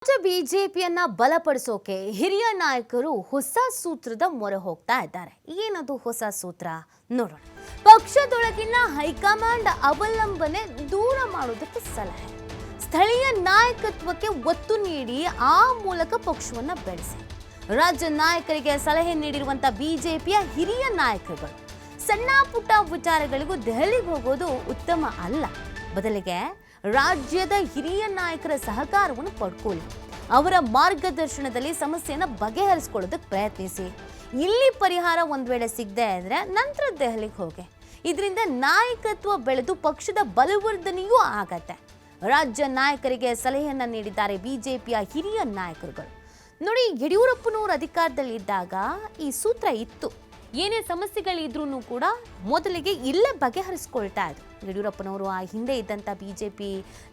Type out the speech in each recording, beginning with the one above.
ಬಿಜೆಪಿಯನ್ನ ಬಲಪಡಿಸೋಕೆ ಹಿರಿಯ ನಾಯಕರು ಹೊಸ ಸೂತ್ರದ ಮೊರೆ ಹೋಗ್ತಾ ಇದ್ದಾರೆ. ಏನದು ಹೊಸ ಸೂತ್ರ ನೋಡೋಣ. ಪಕ್ಷದೊಳಗಿನ ಹೈಕಮಾಂಡ್ ಅವಲಂಬನೆ ದೂರ ಮಾಡೋದಕ್ಕೆ ಸಲಹೆ, ಸ್ಥಳೀಯ ನಾಯಕತ್ವಕ್ಕೆ ಒತ್ತು ನೀಡಿ ಆ ಮೂಲಕ ಪಕ್ಷವನ್ನ ಬೆಳೆಸಿ. ರಾಜ್ಯ ನಾಯಕರಿಗೆ ಸಲಹೆ ನೀಡಿರುವಂತ ಬಿಜೆಪಿಯ ಹಿರಿಯ ನಾಯಕರುಗಳು ಸಣ್ಣ ಪುಟ್ಟ ವಿಚಾರಗಳಿಗೂ ದೆಹಲಿಗೆ ಹೋಗೋದು ಉತ್ತಮ ಅಲ್ಲ. ಬದಲಿಗೆ ರಾಜ್ಯದ ಹಿರಿಯ ನಾಯಕರ ಸಹಕಾರವನ್ನು ಪಡ್ಕೊಳ್ಳಿ. ಅವರ ಮಾರ್ಗದರ್ಶನದಲ್ಲಿ ಸಮಸ್ಯೆಯನ್ನು ಬಗೆಹರಿಸಿಕೊಳ್ಳೋದಕ್ಕೆ ಪ್ರಯತ್ನಿಸಿ. ಇಲ್ಲಿ ಪರಿಹಾರ ಒಂದ್ ವೇಳೆ ಸಿಗದೆ ಇದ್ರೆ ನಂತರ ದೆಹಲಿಗೆ ಹೋಗಿ. ಇದರಿಂದ ನಾಯಕತ್ವ ಬೆಳೆದು ಪಕ್ಷದ ಬಲವರ್ಧನೆಯೂ ಆಗತ್ತೆ. ರಾಜ್ಯ ನಾಯಕರಿಗೆ ಸಲಹೆಯನ್ನ ನೀಡಿದ್ದಾರೆ ಬಿಜೆಪಿಯ ಹಿರಿಯ ನಾಯಕರುಗಳು. ನೋಡಿ, ಯಡಿಯೂರಪ್ಪನವರು ಅಧಿಕಾರದಲ್ಲಿದ್ದಾಗ ಈ ಸೂತ್ರ ಇತ್ತು. ಏನೇ ಸಮಸ್ಯೆಗಳಿದ್ರೂ ಕೂಡ ಮೊದಲಿಗೆ ಇಲ್ಲೇ ಬಗೆಹರಿಸ್ಕೊಳ್ತಾ ಇದ್ರು. ಯಡಿಯೂರಪ್ಪನವರು ಆ ಹಿಂದೆ ಇದ್ದಂಥ ಬಿಜೆಪಿ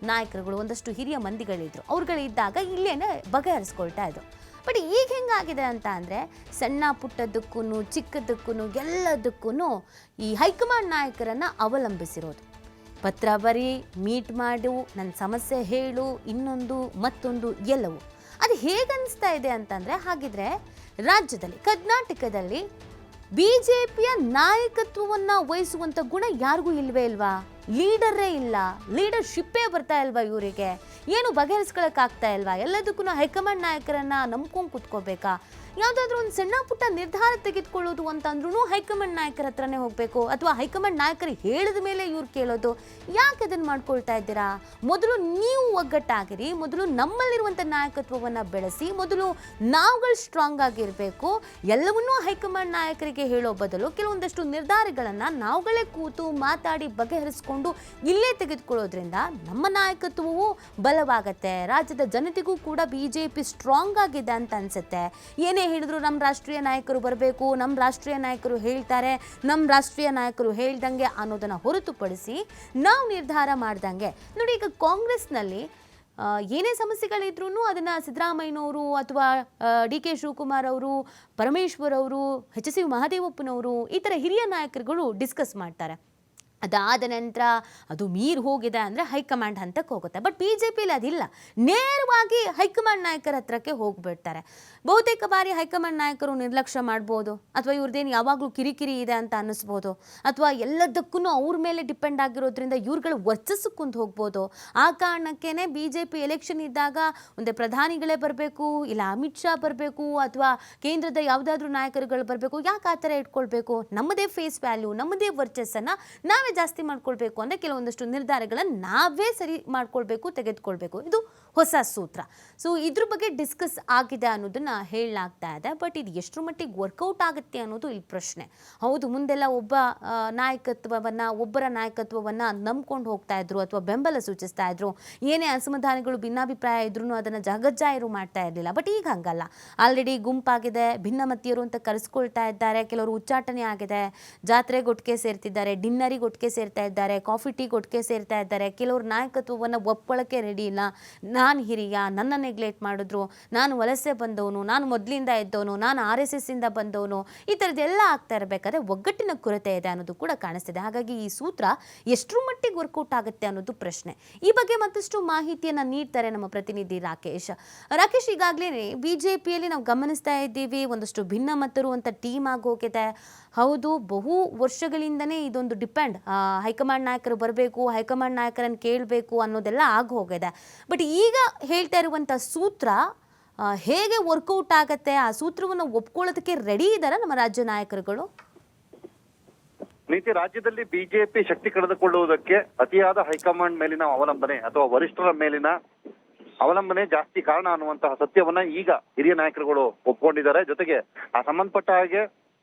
ನಾಯಕರುಗಳು ಒಂದಷ್ಟು ಹಿರಿಯ ಮಂದಿಗಳಿದ್ರು, ಅವ್ರುಗಳಿದ್ದಾಗ ಇಲ್ಲೇನೆ ಬಗೆಹರಿಸ್ಕೊಳ್ತಾ ಇದ್ರು. ಬಟ್ ಈಗ ಹೆಂಗಾಗಿದೆ ಅಂತ ಅಂದರೆ, ಸಣ್ಣ ಪುಟ್ಟದಕ್ಕೂ ಚಿಕ್ಕದಕ್ಕೂ ಎಲ್ಲದಕ್ಕೂ ಈ ಹೈಕಮಾಂಡ್ ನಾಯಕರನ್ನು ಅವಲಂಬಿಸಿರೋದು. ಪತ್ರ ಬರಿ, ಮೀಟ್ ಮಾಡು, ನನ್ನ ಸಮಸ್ಯೆ ಹೇಳು, ಇನ್ನೊಂದು ಮತ್ತೊಂದು ಎಲ್ಲವೂ. ಅದು ಹೇಗನ್ನಿಸ್ತಾ ಇದೆ ಅಂತಂದರೆ, ಹಾಗಿದ್ರೆ ರಾಜ್ಯದಲ್ಲಿ ಕರ್ನಾಟಕದಲ್ಲಿ ಬಿಜೆಪಿಯ ನಾಯಕತ್ವವನ್ನು ವಹಿಸುವಂಥ ಗುಣ ಯಾರಿಗೂ ಇಲ್ವೇ ಇಲ್ವಾ? ಲೀಡರೇ ಇಲ್ಲ, ಲೀಡರ್ಶಿಪ್ಪೇ ಬರ್ತಾ ಇಲ್ವಾ ಇವರಿಗೆ? ಏನು ಬಗೆಹರಿಸ್ಕೊಳಕ್ಕಾಗ್ತಾ ಇಲ್ವಾ? ಎಲ್ಲದಕ್ಕೂ ಹೈಕಮಾಂಡ್ ನಾಯಕರನ್ನ ನಂಬ್ಕೊಂಡು ಕೂತ್ಕೋಬೇಕಾ? ಯಾವುದಾದ್ರೂ ಒಂದು ಸಣ್ಣ ಪುಟ್ಟ ನಿರ್ಧಾರ ತೆಗೆದುಕೊಳ್ಳೋದು ಅಂತಂದ್ರೂ ಹೈಕಮಾಂಡ್ ನಾಯಕರ ಹತ್ರನೇ ಹೋಗಬೇಕು, ಅಥವಾ ಹೈಕಮಾಂಡ್ ನಾಯಕರು ಹೇಳಿದ ಮೇಲೆ ಇವ್ರು ಕೇಳೋದು. ಯಾಕೆ ಅದನ್ನು ಮಾಡ್ಕೊಳ್ತಾ ಇದ್ದೀರಾ? ಮೊದಲು ನೀವು ಒಗ್ಗಟ್ಟಾಗಿರಿ, ಮೊದಲು ನಮ್ಮಲ್ಲಿರುವಂಥ ನಾಯಕತ್ವವನ್ನು ಬೆಳೆಸಿ, ಮೊದಲು ನಾವುಗಳು ಸ್ಟ್ರಾಂಗ್ ಆಗಿರಬೇಕು. ಎಲ್ಲವನ್ನೂ ಹೈಕಮಾಂಡ್ ನಾಯಕರಿಗೆ ಹೇಳೋ ಬದಲು ಕೆಲವೊಂದಷ್ಟು ನಿರ್ಧಾರಗಳನ್ನು ನಾವುಗಳೇ ಕೂತು ಮಾತಾಡಿ ಬಗೆಹರಿಸ್ಕೊಂಡು ಇಲ್ಲೇ ತೆಗೆದುಕೊಳ್ಳೋದ್ರಿಂದ ನಮ್ಮ ನಾಯಕತ್ವವು ಬಲವಾಗತ್ತೆ. ರಾಜ್ಯದ ಜನತೆಗೂ ಕೂಡ ಬಿಜೆಪಿ ಸ್ಟ್ರಾಂಗ್ ಆಗಿದೆ ಅಂತ ಅನ್ಸುತ್ತೆ. ಏನೇ ಹೇಳಿದ್ರು ನಮ್ಮ ರಾಷ್ಟ್ರೀಯ ನಾಯಕರು ಬರಬೇಕು, ನಮ್ಮ ರಾಷ್ಟ್ರೀಯ ನಾಯಕರು ಹೇಳ್ತಾರೆ, ನಮ್ಮ ರಾಷ್ಟ್ರೀಯ ನಾಯಕರು ಹೇಳ್ದಂಗೆ ಅನ್ನೋದನ್ನು ಹೊರತುಪಡಿಸಿ ನಾವು ನಿರ್ಧಾರ ಮಾಡ್ದಂಗೆ. ನೋಡಿ, ಈಗ ಕಾಂಗ್ರೆಸ್ನಲ್ಲಿ ಏನೇ ಸಮಸ್ಯೆಗಳಿದ್ರೂ ಅದನ್ನು ಸಿದ್ದರಾಮಯ್ಯನವರು ಅಥವಾ ಡಿ ಕೆ ಶಿವಕುಮಾರ್ ಅವರು, ಪರಮೇಶ್ವರ್ ಅವರು, ಎಚ್ ಸಿ ಮಹದೇವಪ್ಪನವರು, ಈ ಥರ ಹಿರಿಯ ನಾಯಕರುಗಳು ಡಿಸ್ಕಸ್ ಮಾಡ್ತಾರೆ. ಅದಾದ ನಂತರ ಅದು ಮೀರಿ ಹೋಗಿದೆ ಅಂದರೆ ಹೈಕಮಾಂಡ್ ಹಂತಕ್ಕೆ ಹೋಗುತ್ತೆ. ಬಟ್ ಬಿ ಜೆ ಪಿಲಿ ಅದಿಲ್ಲ, ನೇರವಾಗಿ ಹೈಕಮಾಂಡ್ ನಾಯಕರ ಹತ್ರಕ್ಕೆ ಹೋಗ್ಬಿಡ್ತಾರೆ. ಬಹುತೇಕ ಬಾರಿ ಹೈಕಮಾಂಡ್ ನಾಯಕರು ನಿರ್ಲಕ್ಷ್ಯ ಮಾಡ್ಬೋದು, ಅಥವಾ ಇವ್ರದ್ದೇನು ಯಾವಾಗಲೂ ಕಿರಿಕಿರಿ ಇದೆ ಅಂತ ಅನ್ನಿಸ್ಬೋದು, ಅಥವಾ ಎಲ್ಲದಕ್ಕೂ ಅವ್ರ ಮೇಲೆ ಡಿಪೆಂಡ್ ಆಗಿರೋದ್ರಿಂದ ಇವ್ರುಗಳ ವರ್ಚಸ್ಸು ಕುಂದು ಹೋಗ್ಬೋದು. ಆ ಕಾರಣಕ್ಕೇ ಬಿ ಜೆ ಪಿ ಎಲೆಕ್ಷನ್ ಇದ್ದಾಗ ಒಂದೇ ಪ್ರಧಾನಿಗಳೇ ಬರಬೇಕು, ಇಲ್ಲ ಅಮಿತ್ ಶಾ ಬರಬೇಕು, ಅಥವಾ ಕೇಂದ್ರದ ಯಾವುದಾದ್ರೂ ನಾಯಕರುಗಳು ಬರಬೇಕು. ಯಾಕೆ ಆ ಥರ ಇಟ್ಕೊಳ್ಬೇಕು? ನಮ್ಮದೇ ಫೇಸ್ ವ್ಯಾಲ್ಯೂ, ನಮ್ಮದೇ ವರ್ಚಸ್ಸನ್ನು ನಾವೇ ಜಾಸ್ತಿ ಮಾಡ್ಕೊಳ್ಬೇಕು ಅಂದರೆ ಕೆಲವೊಂದಷ್ಟು ನಿರ್ಧಾರಗಳನ್ನು ನಾವೇ ಸರಿ ಮಾಡ್ಕೊಳ್ಬೇಕು, ತೆಗೆದುಕೊಳ್ಬೇಕು. ಇದು ಹೊಸ ಸೂತ್ರ. ಸೊ ಇದ್ರ ಬಗ್ಗೆ ಡಿಸ್ಕಸ್ ಆಗಿದೆ ಅನ್ನೋದನ್ನ ಹೇಳಲಾಗ್ತಾ ಇದೆ. ಬಟ್ ಇದು ಎಷ್ಟರ ಮಟ್ಟಿಗೆ ವರ್ಕೌಟ್ ಆಗುತ್ತೆ ಅನ್ನೋದು ಇಲ್ಲಿ ಪ್ರಶ್ನೆ. ಹೌದು, ಮುಂದೆಲ್ಲ ಒಬ್ಬರ ನಾಯಕತ್ವವನ್ನು ನಂಬ್ಕೊಂಡು ಹೋಗ್ತಾ ಇದ್ರು ಅಥವಾ ಬೆಂಬಲ ಸೂಚಿಸ್ತಾ ಇದ್ರು. ಏನೇ ಅಸಮಾಧಾನಗಳು, ಭಿನ್ನಾಭಿಪ್ರಾಯ ಇದ್ರೂ ಅದನ್ನು ಜಗಜ್ಜಾಹಿರು ಮಾಡ್ತಾ ಇರಲಿಲ್ಲ. ಬಟ್ ಈಗ ಹಂಗಲ್ಲ. ಆಲ್ರೆಡಿ ಗುಂಪಾಗಿದೆ, ಭಿನ್ನಮತೀಯರು ಅಂತ ಕರೆಸ್ಕೊಳ್ತಾ ಇದ್ದಾರೆ. ಕೆಲವರು ಉಚ್ಚಾಟನೆ ಆಗಿದೆ, ಜಾತ್ರೆಗೆ ಒಟ್ಟಿಗೆ ಸೇರ್ತಿದ್ದಾರೆ, ಡಿನ್ನರಿಗೆ ಒಟ್ಟಿಗೆ ಸೇರ್ತಾ ಇದ್ದಾರೆ, ಕಾಫಿ ಟೀಗೆ ಒಟ್ಟಿಗೆ ಸೇರ್ತಾ ಇದ್ದಾರೆ. ಕೆಲವರು ನಾಯಕತ್ವವನ್ನು ಒಪ್ಕೊಳ್ಳೋಕ್ಕೆ ರೆಡಿ ಇಲ್ಲ. ನಾನು ಹಿರಿಯ, ನನ್ನ ನೆಗ್ಲೆಕ್ಟ್ ಮಾಡಿದ್ರು, ನಾನು ವಲಸೆ ಬಂದವನು, ನಾನು ಮೊದಲಿಂದ ಇದ್ದವನು, ನಾನು RSS ಇಂದ ಬಂದವನು, ಈ ಥರದ್ದೆಲ್ಲ ಆಗ್ತಾ ಇರಬೇಕಾದ್ರೆ ಒಗ್ಗಟ್ಟಿನ ಕೊರತೆ ಇದೆ ಅನ್ನೋದು ಕೂಡ ಕಾಣಿಸ್ತಿದೆ. ಹಾಗಾಗಿ ಈ ಸೂತ್ರ ಎಷ್ಟರ ಮಟ್ಟಿಗೆ ವರ್ಕೌಟ್ ಆಗುತ್ತೆ ಅನ್ನೋದು ಪ್ರಶ್ನೆ. ಈ ಬಗ್ಗೆ ಮತ್ತಷ್ಟು ಮಾಹಿತಿಯನ್ನು ನೀಡ್ತಾರೆ ನಮ್ಮ ಪ್ರತಿನಿಧಿ ರಾಕೇಶ್. ಈಗಾಗಲೇ ಬಿಜೆಪಿಯಲ್ಲಿ ನಾವು ಗಮನಿಸ್ತಾ ಇದ್ದೀವಿ, ಒಂದಷ್ಟು ಭಿನ್ನಮತರು ಅಂತ ಟೀಮ್ ಆಗಿ ಹೋಗಿದೆ. ಹೌದು, ಬಹು ವರ್ಷಗಳಿಂದನೇ ಇದೊಂದು ಡಿಪೆಂಡ್, ಹೈಕಮಾಂಡ್ ನಾಯಕರು ಬರಬೇಕು, ಹೈಕಮಾಂಡ್ ನಾಯಕರನ್ನು ಕೇಳಬೇಕು ಅನ್ನೋದೆಲ್ಲ ಆಗಿ ಹೋಗಿದೆ. ಬಟ್ ಈಗ ಹೇಳ್ತಾ ಇರುವಂಥ ಸೂತ್ರ ಹೇಗೆ ವರ್ಕೌಟ್ ಆಗತ್ತೆ? ಆ ಸೂತ್ರವನ್ನು ಒಪ್ಕೊಳ್ಳೋದಕ್ಕೆ ರೆಡಿ ಇದ್ದಾರೆ ನಮ್ಮ ರಾಜ್ಯ ನಾಯಕರುಗಳು? ನೀತಿ ರಾಜ್ಯದಲ್ಲಿ ಬಿಜೆಪಿ ಶಕ್ತಿ ಕಳೆದುಕೊಳ್ಳುವುದಕ್ಕೆ ಅತಿಯಾದ ಹೈಕಮಾಂಡ್ ಮೇಲಿನ ಅವಲಂಬನೆ ಅಥವಾ ವರಿಷ್ಠರ ಮೇಲಿನ ಅವಲಂಬನೆ ಜಾಸ್ತಿ ಕಾರಣ ಅನ್ನುವಂತಹ ಸತ್ಯವನ್ನ ಈಗ ಹಿರಿಯ ನಾಯಕರುಗಳು ಒಪ್ಕೊಂಡಿದ್ದಾರೆ. ಜೊತೆಗೆ ಆ ಸಂಬಂಧಪಟ್ಟ ಹಾಗೆ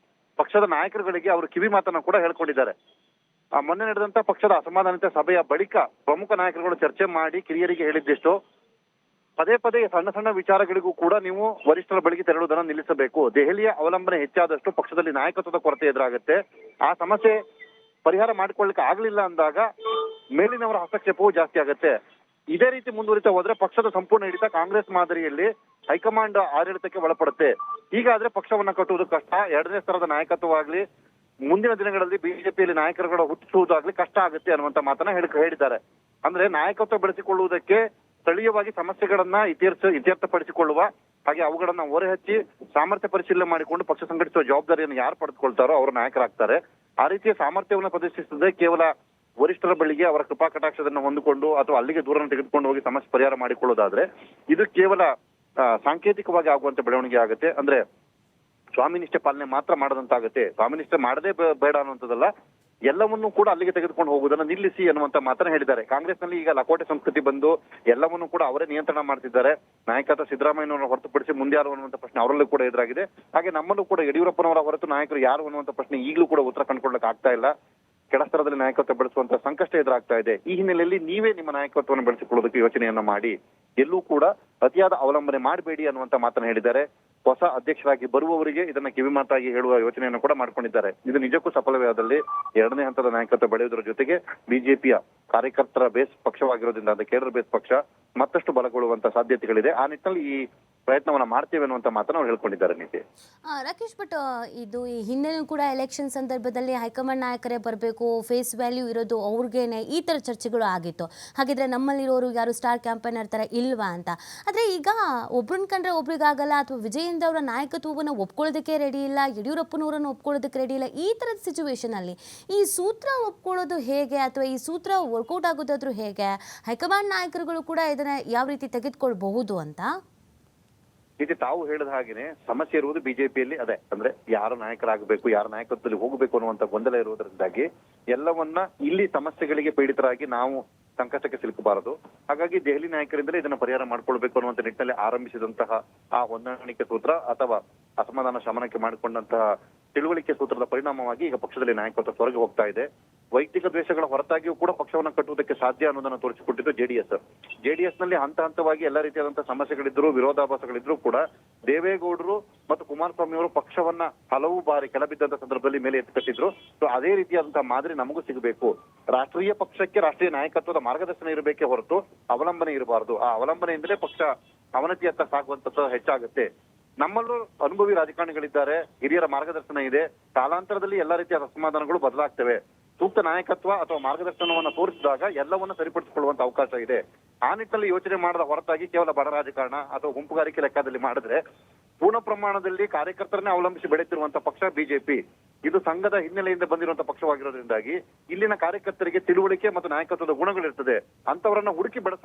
ಪಕ್ಷದ ನಾಯಕರುಗಳಿಗೆ ಅವರು ಕಿವಿ ಮಾತನ್ನ ಕೂಡ ಹೇಳ್ಕೊಂಡಿದ್ದಾರೆ. ಮೊನ್ನೆ ನಡೆದಂತ ಪಕ್ಷದ ಅಸಮಾಧಾನಿತ ಸಭೆಯ ಬಳಿಕ ಪ್ರಮುಖ ನಾಯಕರುಗಳು ಚರ್ಚೆ ಮಾಡಿ ಕಿರಿಯರಿಗೆ ಹೇಳಿದ್ದಿಷ್ಟು, ಪದೇ ಪದೇ ಸಣ್ಣ ಸಣ್ಣ ವಿಚಾರಗಳಿಗೂ ಕೂಡ ನೀವು ವರಿಷ್ಠರ ಬಳಿಗೆ ತೆರಳುವುದನ್ನು ನಿಲ್ಲಿಸಬೇಕು. ದೆಹಲಿಯ ಅವಲಂಬನೆ ಹೆಚ್ಚಾದಷ್ಟು ಪಕ್ಷದಲ್ಲಿ ನಾಯಕತ್ವದ ಕೊರತೆ ಎದುರಾಗುತ್ತೆ. ಆ ಸಮಸ್ಯೆ ಪರಿಹಾರ ಮಾಡಿಕೊಳ್ಳಲಿಕ್ಕೆ ಆಗ್ಲಿಲ್ಲ ಅಂದಾಗ ಮೇಲಿನವರ ಹಸ್ತಕ್ಷೇಪವೂ ಜಾಸ್ತಿ ಆಗುತ್ತೆ. ಇದೇ ರೀತಿ ಮುಂದುವರಿತಾ ಹೋದ್ರೆ ಪಕ್ಷದ ಸಂಪೂರ್ಣ ಹಿಡಿತ ಕಾಂಗ್ರೆಸ್ ಮಾದರಿಯಲ್ಲಿ ಹೈಕಮಾಂಡ್ ಆಡಳಿತಕ್ಕೆ ಒಳಪಡುತ್ತೆ. ಹೀಗಾದ್ರೆ ಪಕ್ಷವನ್ನ ಕಟ್ಟುವುದು ಕಷ್ಟ. ಎರಡನೇ ಸ್ತರದ ನಾಯಕತ್ವವಾಗ್ಲಿ ಮುಂದಿನ ದಿನಗಳಲ್ಲಿ ಬಿಜೆಪಿಯಲ್ಲಿ ನಾಯಕರುಗಳ ಹುಟ್ಟಿಸುವುದಾಗ್ಲಿ ಕಷ್ಟ ಆಗುತ್ತೆ ಅನ್ನುವಂತ ಮಾತನ್ನ ಹೇಳಿದ್ದಾರೆ. ಅಂದ್ರೆ ನಾಯಕತ್ವ ಬೆಳೆಸಿಕೊಳ್ಳುವುದಕ್ಕೆ ಸ್ಥಳೀಯವಾಗಿ ಸಮಸ್ಯೆಗಳನ್ನ ಇತ್ಯರ್ಥಪಡಿಸಿಕೊಳ್ಳುವ ಹಾಗೆ ಅವುಗಳನ್ನ ಹೊರಹಚ್ಚಿ ಸಾಮರ್ಥ್ಯ ಪರಿಶೀಲನೆ ಮಾಡಿಕೊಂಡು ಪಕ್ಷ ಸಂಘಟಿಸುವ ಜವಾಬ್ದಾರಿಯನ್ನು ಯಾರು ಪಡೆದುಕೊಳ್ತಾರೋ ಅವರು ನಾಯಕರಾಗ್ತಾರೆ. ಆ ರೀತಿಯ ಸಾಮರ್ಥ್ಯವನ್ನು ಪ್ರದರ್ಶಿಸದೆ ಕೇವಲ ವರಿಷ್ಠರ ಬಳಿಗೆ ಅವರ ಕೃಪಾ ಕಟಾಕ್ಷದನ್ನು ಹೊಂದಿಕೊಂಡು ಅಥವಾ ಅಲ್ಲಿಗೆ ದೂರನ್ನು ತೆಗೆದುಕೊಂಡು ಹೋಗಿ ಸಮಸ್ಯೆ ಪರಿಹಾರ ಮಾಡಿಕೊಳ್ಳೋದಾದ್ರೆ ಇದು ಕೇವಲ ಸಾಂಕೇತಿಕವಾಗಿ ಆಗುವಂತ ಬೆಳವಣಿಗೆ ಆಗುತ್ತೆ. ಅಂದ್ರೆ ಸ್ವಾಮಿನಿಷ್ಠೆ ಪಾಲನೆ ಮಾತ್ರ ಮಾಡದಂತಾಗುತ್ತೆ. ಸ್ವಾಮಿನಿಷ್ಠೆ ಮಾಡದೇ ಬೇಡ ಅನ್ನುವಂಥದ್ದಲ್ಲ, ಎಲ್ಲವನ್ನೂ ಕೂಡ ಅಲ್ಲಿಗೆ ತೆಗೆದುಕೊಂಡು ಹೋಗುವುದನ್ನು ನಿಲ್ಲಿಸಿ ಅನ್ನುವಂತ ಮಾತನ್ನ ಹೇಳಿದ್ದಾರೆ. ಕಾಂಗ್ರೆಸ್ನಲ್ಲಿ ಈಗ ಲಕೋಟೆ ಸಂಸ್ಕೃತಿ ಬಂದು ಎಲ್ಲವನ್ನೂ ಕೂಡ ಅವರೇ ನಿಯಂತ್ರಣ ಮಾಡ್ತಿದ್ದಾರೆ. ನಾಯಕತ್ವ ಸಿದ್ದರಾಮಯ್ಯನವರನ್ನು ಹೊರತುಪಡಿಸಿ ಮುಂದೆ ಯಾರು ಅನ್ನುವಂತ ಪ್ರಶ್ನೆ ಅವರಲ್ಲೂ ಕೂಡ ಎದುರಾಗಿದೆ. ಹಾಗೆ ನಮ್ಮಲ್ಲೂ ಕೂಡ ಯಡಿಯೂರಪ್ಪನವರ ಹೊರತು ನಾಯಕರು ಯಾರು ಅನ್ನುವಂತ ಪ್ರಶ್ನೆ ಈಗಲೂ ಕೂಡ ಉತ್ತರ ಕಂಡುಕೊಳ್ಳಕ್ಕೆ ಆಗ್ತಾ ಇಲ್ಲ. ಕೆಳಸ್ತರದಲ್ಲಿ ನಾಯಕತ್ವ ಬೆಳೆಸುವಂತ ಸಂಕಷ್ಟ ಎದುರಾಗ್ತಾ ಇದೆ. ಈ ಹಿನ್ನೆಲೆಯಲ್ಲಿ ನೀವೇ ನಿಮ್ಮ ನಾಯಕತ್ವವನ್ನು ಬೆಳೆಸಿಕೊಳ್ಳೋದಕ್ಕೆ ಯೋಚನೆಯನ್ನ ಮಾಡಿ, ಎಲ್ಲೂ ಕೂಡ ಅತಿಯಾದ ಅವಲಂಬನೆ ಮಾಡಬೇಡಿ ಅನ್ನುವಂತ ಮಾತನ್ನ ಹೇಳಿದ್ದಾರೆ. ಹೊಸ ಅಧ್ಯಕ್ಷರಾಗಿ ಬರುವವರಿಗೆ ಇದನ್ನ ಕಿವಿಮಾತಾಗಿ ಹೇಳುವ ಯೋಚನೆಯನ್ನು ಕೂಡ ಮಾಡ್ಕೊಂಡಿದ್ದಾರೆ. ಇದು ನಿಜಕ್ಕೂ ಸಫಲವೇ ಆದಲ್ಲಿ ಎರಡನೇ ಹಂತದ ನಾಯಕತ್ವ ಬೆಳೆಯುವುದರ ಜೊತೆಗೆ ಬಿಜೆಪಿಯ ಕಾರ್ಯಕರ್ತರ ಬೇಸ್ ಪಕ್ಷವಾಗಿರೋದ್ರಿಂದ ಅದು ಕೇಡರ್ ಬೇಸ್ ಪಕ್ಷ ಮತ್ತಷ್ಟು ಬಲಗೊಳ್ಳುವಂತ ಸಾಧ್ಯತೆಗಳಿದೆ. ಆ ನಿಟ್ಟಿನಲ್ಲಿ ಈ ಪ್ರಯತ್ನವನ್ನ ಮಾಡ್ತೇವೆ ಅನ್ನುವಂತ ಮಾತನ್ನ ಅವ್ರು ಹೇಳ್ಕೊಂಡಿದ್ದಾರೆ. ನೀತಿ ರಾಕೇಶ್, ಬಟ್ ಇದು ಈ ಹಿಂದೆನೂ ಕೂಡ ಎಲೆಕ್ಷನ್ ಸಂದರ್ಭದಲ್ಲಿ ಹೈಕಮಾಂಡ್ ನಾಯಕರೇ ಬರಬೇಕು, ಫೇಸ್ ವ್ಯಾಲ್ಯೂ ಇರೋದು ಅವ್ರಿಗೇನೆ, ಈ ಥರ ಚರ್ಚೆಗಳು ಆಗಿತ್ತು. ಹಾಗಿದ್ರೆ ನಮ್ಮಲ್ಲಿರೋರು ಯಾರು ಸ್ಟಾರ್ ಕ್ಯಾಂಪೇನರ್ ಥರ ಇಲ್ವಾ ಅಂತ. ಆದರೆ ಈಗ ಒಬ್ರನ್ನ ಕಂಡ್ರೆ ಒಬ್ರಿಗಾಗಲ್ಲ, ಅಥವಾ ವಿಜಯೇಂದ್ರ ಅವರ ನಾಯಕತ್ವವನ್ನು ಒಪ್ಕೊಳ್ಳೋದಕ್ಕೆ ರೆಡಿ ಇಲ್ಲ, ಯಡಿಯೂರಪ್ಪನವರನ್ನು ಒಪ್ಕೊಳ್ಳೋದಕ್ಕೆ ರೆಡಿ ಇಲ್ಲ. ಈ ಥರದ ಸಿಚುವೇಶನಲ್ಲಿ ಈ ಸೂತ್ರ ಒಪ್ಕೊಳ್ಳೋದು ಹೇಗೆ, ಅಥವಾ ಈ ಸೂತ್ರ ವರ್ಕೌಟ್ ಆಗೋದಾದ್ರೂ ಹೇಗೆ? ಹೈಕಮಾಂಡ್ ನಾಯಕರುಗಳು ಕೂಡ ಇದನ್ನ ಯಾವ ರೀತಿ ತೆಗೆದುಕೊಳ್ಬಹುದು ಅಂತ ಇದು ತಾವು ಹೇಳಿದ ಹಾಗೇನೆ ಸಮಸ್ಯೆ ಇರುವುದು ಬಿಜೆಪಿಯಲ್ಲಿ ಅದೇ. ಅಂದ್ರೆ ಯಾರು ನಾಯಕರಾಗಬೇಕು, ಯಾರ ನಾಯಕತ್ವದಲ್ಲಿ ಹೋಗಬೇಕು ಅನ್ನುವಂತ ಗೊಂದಲ ಇರುವುದರಿಂದಾಗಿ ಎಲ್ಲವನ್ನ ಇಲ್ಲಿ ಸಮಸ್ಯೆಗಳಿಗೆ ಪೀಡಿತರಾಗಿ ನಾವು ಸಂಕಷ್ಟಕ್ಕೆ ಸಿಲುಕಬಾರದು. ಹಾಗಾಗಿ ದೆಹಲಿ ನಾಯಕರಿಂದಲೇ ಇದನ್ನ ಪರಿಹಾರ ಮಾಡ್ಕೊಳ್ಬೇಕು ಅನ್ನುವಂತ ನಿಟ್ಟಿನಲ್ಲಿ ಆರಂಭಿಸಿದಂತಹ ಆ ಹೊಂದಾಣಿಕೆ ಸೂತ್ರ ಅಥವಾ ಅಸಮಾಧಾನ ಶಮನಕ್ಕೆ ಮಾಡಿಕೊಂಡಂತಹ ತಿಳುವಳಿಕೆ ಸೂತ್ರದ ಪರಿಣಾಮವಾಗಿ ಈಗ ಪಕ್ಷದಲ್ಲಿ ನಾಯಕತ್ವ ಹೊರಗೆ ಹೋಗ್ತಾ ಇದೆ. ವೈಯಕ್ತಿಕ ದ್ವೇಷಗಳ ಹೊರತಾಗಿಯೂ ಕೂಡ ಪಕ್ಷವನ್ನು ಕಟ್ಟುವುದಕ್ಕೆ ಸಾಧ್ಯ ಅನ್ನೋದನ್ನ ತೋರಿಸಿಕೊಟ್ಟಿದ್ದು ಜೆಡಿಎಸ್ ನಲ್ಲಿ ಹಂತ ಹಂತವಾಗಿ ಎಲ್ಲ ರೀತಿಯಾದಂತಹ ಸಮಸ್ಯೆಗಳಿದ್ರು, ವಿರೋಧಾಭಾಸಗಳಿದ್ರು ಕೂಡ ದೇವೇಗೌಡರು ಮತ್ತು ಕುಮಾರಸ್ವಾಮಿ ಅವರು ಪಕ್ಷವನ್ನ ಹಲವು ಬಾರಿ ಕೆಳಬಿದ್ದಂತ ಸಂದರ್ಭದಲ್ಲಿ ಮೇಲೆ ಎತ್ತಿಕಟ್ಟಿದ್ರು. ಸೊ ಅದೇ ರೀತಿಯಾದಂತಹ ಮಾದರಿ ನಮಗೂ ಸಿಗಬೇಕು. ರಾಷ್ಟ್ರೀಯ ಪಕ್ಷಕ್ಕೆ ರಾಷ್ಟ್ರೀಯ ನಾಯಕತ್ವದ ಮಾರ್ಗದರ್ಶನ ಇರಬೇಕೇ ಹೊರತು ಅವಲಂಬನೆ ಇರಬಾರದು. ಆ ಅವಲಂಬನೆಯಿಂದಲೇ ಪಕ್ಷ ಅವನತಿಯತ್ತ ಸಾಗುವಂತದ್ದು ಹೆಚ್ಚಾಗುತ್ತೆ. ನಮ್ಮಲ್ಲೂ ಅನುಭವಿ ರಾಜಕಾರಣಿಗಳಿದ್ದಾರೆ, ಹಿರಿಯರ ಮಾರ್ಗದರ್ಶನ ಇದೆ. ಕಾಲಾಂತರದಲ್ಲಿ ಎಲ್ಲಾ ರೀತಿಯ ಅಸಮಾಧಾನಗಳು ಬದಲಾಗ್ತವೆ. ಸೂಕ್ತ ನಾಯಕತ್ವ ಅಥವಾ ಮಾರ್ಗದರ್ಶನವನ್ನ ತೋರಿಸಿದಾಗ ಎಲ್ಲವನ್ನ ಸರಿಪಡಿಸಿಕೊಳ್ಳುವಂತ ಅವಕಾಶ ಇದೆ. ಆ ನಿಟ್ಟಿನಲ್ಲಿ ಯೋಚನೆ ಮಾಡದ ಹೊರತಾಗಿ ಕೇವಲ ಬಡ ರಾಜಕಾರಣ ಅಥವಾ ಗುಂಪುಗಾರಿಕೆ ಲೆಕ್ಕದಲ್ಲಿ ಮಾಡಿದ್ರೆ ಪೂರ್ಣ ಪ್ರಮಾಣದಲ್ಲಿ ಕಾರ್ಯಕರ್ತರನ್ನೇ ಅವಲಂಬಿಸಿ ಬೆಳೆಯುತ್ತಿರುವಂತ ಪಕ್ಷ ಬಿಜೆಪಿ. ಇದು ಸಂಘದ ಹಿನ್ನೆಲೆಯಿಂದ ಬಂದಿರುವಂತಹ ಪಕ್ಷವಾಗಿರೋದ್ರಿಂದಾಗಿ ಇಲ್ಲಿನ ಕಾರ್ಯಕರ್ತರಿಗೆ ತಿಳುವಳಿಕೆ ಮತ್ತು ನಾಯಕತ್ವದ ಗುಣಗಳಿರ್ತದೆ. ಅಂತವರನ್ನ ಹುಡುಕಿ ಬೆಳೆಸುವ